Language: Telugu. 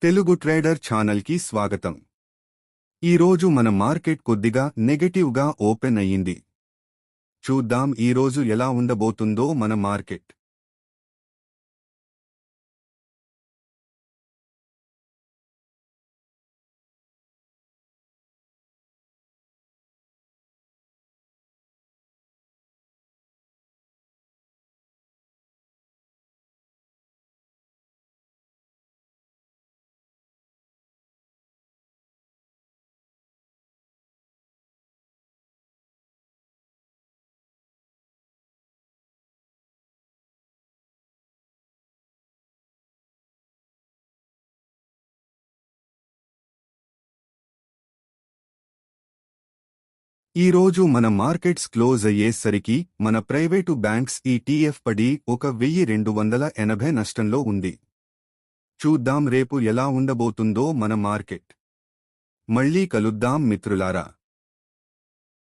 తెలుగు ట్రేడర్ ఛానల్కి స్వాగతం. ఈరోజు మన మార్కెట్ కొద్దిగా నెగటివ్గా ఓపెన్ అయ్యింది. చూద్దాం ఈరోజు ఎలా ఉండబోతుందో మన మార్కెట్. ఈరోజు మన మార్కెట్స్ క్లోజ్ అయ్యేసరికి మన ప్రైవేటు బ్యాంక్స్ ఈటీఎఫ్ పడి 1280 నష్టంలో ఉంది. చూద్దాం రేపు ఎలా ఉండబోతుందో మన మార్కెట్. మళ్ళీ కలుద్దాం మిత్రులారా.